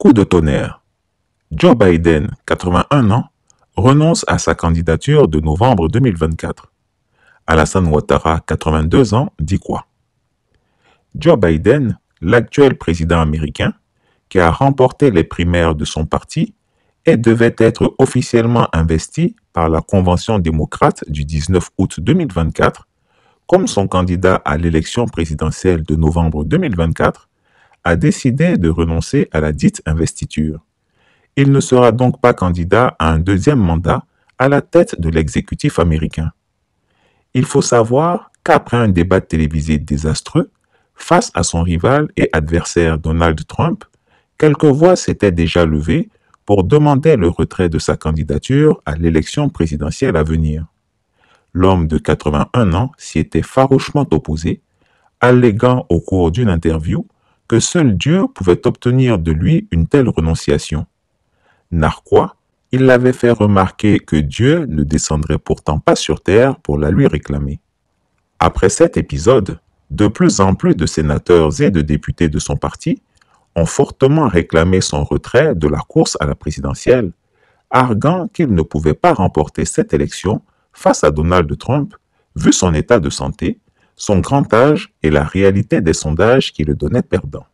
Coup de tonnerre. Joe Biden, 81 ans, renonce à sa candidature de novembre 2024. Alassane Ouattara, 82 ans, dit quoi? Joe Biden, l'actuel président américain, qui a remporté les primaires de son parti et devait être officiellement investi par la Convention démocrate du 19 août 2024 comme son candidat à l'élection présidentielle de novembre 2024, a décidé de renoncer à la dite investiture. Il ne sera donc pas candidat à un deuxième mandat à la tête de l'exécutif américain. Il faut savoir qu'après un débat télévisé désastreux, face à son rival et adversaire Donald Trump, quelques voix s'étaient déjà levées pour demander le retrait de sa candidature à l'élection présidentielle à venir. L'homme de 81 ans s'y était farouchement opposé, alléguant au cours d'une interview que seul Dieu pouvait obtenir de lui une telle renonciation. Narquois, il l'avait fait remarquer que Dieu ne descendrait pourtant pas sur terre pour la lui réclamer. Après cet épisode, de plus en plus de sénateurs et de députés de son parti ont fortement réclamé son retrait de la course à la présidentielle, arguant qu'il ne pouvait pas remporter cette élection face à Donald Trump, vu son état de santé, son grand âge et la réalité des sondages qui le donnaient perdant.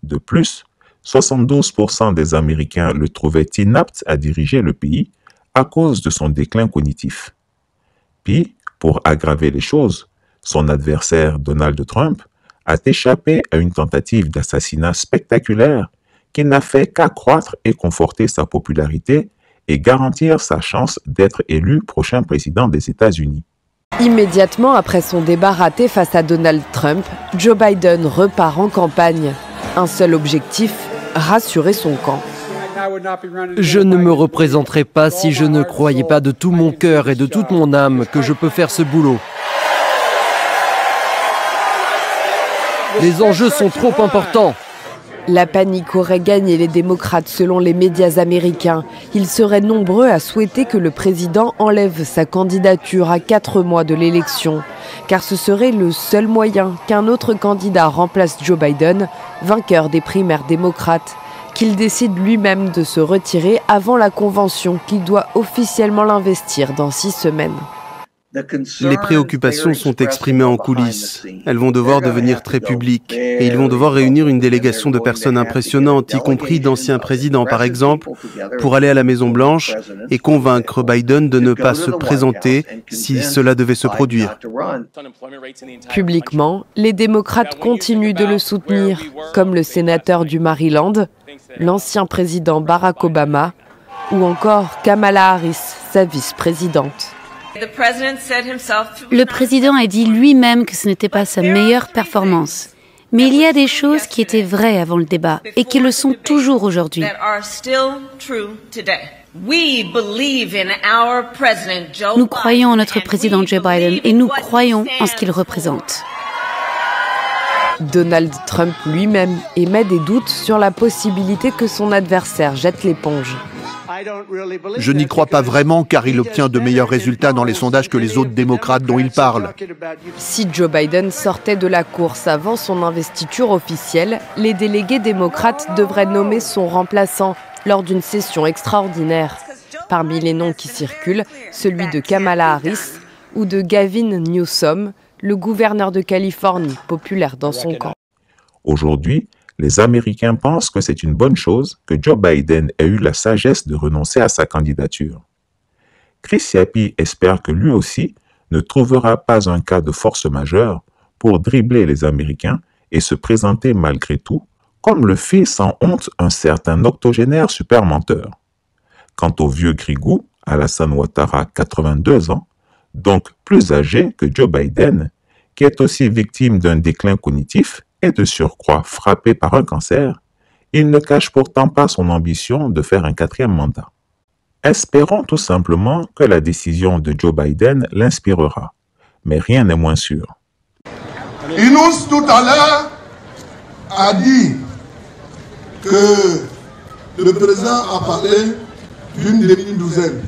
De plus, 72% des Américains le trouvaient inapte à diriger le pays à cause de son déclin cognitif. Puis, pour aggraver les choses, son adversaire Donald Trump a échappé à une tentative d'assassinat spectaculaire qui n'a fait qu'accroître et conforter sa popularité et garantir sa chance d'être élu prochain président des États-Unis. Immédiatement après son débat raté face à Donald Trump, Joe Biden repart en campagne. Un seul objectif, rassurer son camp. Je ne me représenterai pas si je ne croyais pas de tout mon cœur et de toute mon âme que je peux faire ce boulot. Les enjeux sont trop importants. La panique aurait gagné les démocrates selon les médias américains. Ils seraient nombreux à souhaiter que le président enlève sa candidature à 4 mois de l'élection. Car ce serait le seul moyen qu'un autre candidat remplace Joe Biden, vainqueur des primaires démocrates. Qu'il décide lui-même de se retirer avant la convention qui doit officiellement l'investir dans 6 semaines. Les préoccupations sont exprimées en coulisses. Elles vont devoir devenir très publiques et ils vont devoir réunir une délégation de personnes impressionnantes, y compris d'anciens présidents par exemple, pour aller à la Maison-Blanche et convaincre Biden de ne pas se présenter si cela devait se produire. Publiquement, les démocrates continuent de le soutenir, comme le sénateur du Maryland, l'ancien président Barack Obama ou encore Kamala Harris, sa vice-présidente. Le président a dit lui-même que ce n'était pas sa meilleure performance. Mais il y a des choses qui étaient vraies avant le débat et qui le sont toujours aujourd'hui. Nous croyons en notre président Joe Biden et nous croyons en ce qu'il représente. Donald Trump lui-même émet des doutes sur la possibilité que son adversaire jette l'éponge. Je n'y crois pas vraiment car il obtient de meilleurs résultats dans les sondages que les autres démocrates dont il parle. Si Joe Biden sortait de la course avant son investiture officielle, les délégués démocrates devraient nommer son remplaçant lors d'une session extraordinaire. Parmi les noms qui circulent, celui de Kamala Harris ou de Gavin Newsom, le gouverneur de Californie, populaire dans son camp. Aujourd'hui, les Américains pensent que c'est une bonne chose que Joe Biden ait eu la sagesse de renoncer à sa candidature. Chris Yappi espère que lui aussi ne trouvera pas un cas de force majeure pour dribbler les Américains et se présenter malgré tout, comme le fit sans honte un certain octogénaire super menteur. Quant au vieux grigou, Alassane Ouattara, 82 ans, donc plus âgé que Joe Biden, qui est aussi victime d'un déclin cognitif et de surcroît frappé par un cancer, il ne cache pourtant pas son ambition de faire un 4e mandat. Espérons tout simplement que la décision de Joe Biden l'inspirera, mais rien n'est moins sûr. Inous tout à l'heure a dit que le président a parlé d'une demi-douzaine.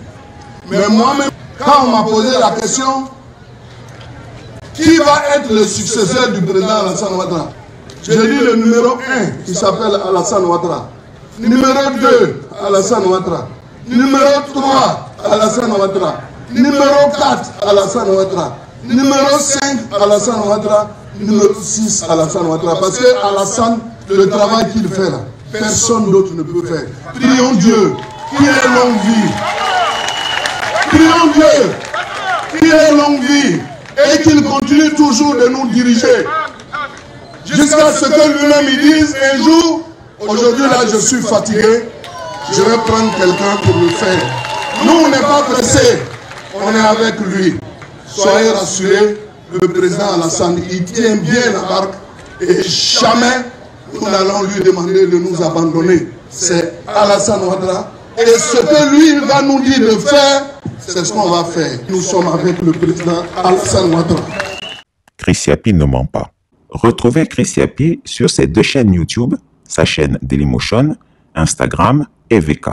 Mais moi-même, quand on m'a posé la question, qui va être le successeur du président Alassane Ouattara? J'ai dit le numéro 1 qui s'appelle Alassane Ouattara. Numéro 2, Alassane Ouattara. Numéro 3, Alassane Ouattara. Numéro 4, Alassane Ouattara. Numéro 5, Alassane Ouattara. Numéro 6, Alassane Ouattara. Parce que Alassane, le travail qu'il fait là, personne d'autre ne peut faire. Prions Dieu qu'il ait longue vie. Prions Dieu qu'il ait longue vie et qu'il continue toujours de nous diriger. Jusqu'à ce que lui-même il dise un jour, aujourd'hui là je suis fatigué, je vais prendre quelqu'un pour le faire. Nous on n'est pas pressés, on est avec lui. Soyez rassurés, le président Alassane il tient bien la barque et jamais nous n'allons lui demander de nous abandonner. C'est Alassane Ouattara et ce que lui il va nous dire de faire, c'est ce qu'on va faire. Nous sommes avec le président Alassane Ouattara. Chris Yapi ne ment pas. Retrouvez Chris Yapi sur ses 2 chaînes YouTube, sa chaîne Dailymotion, Instagram et VK.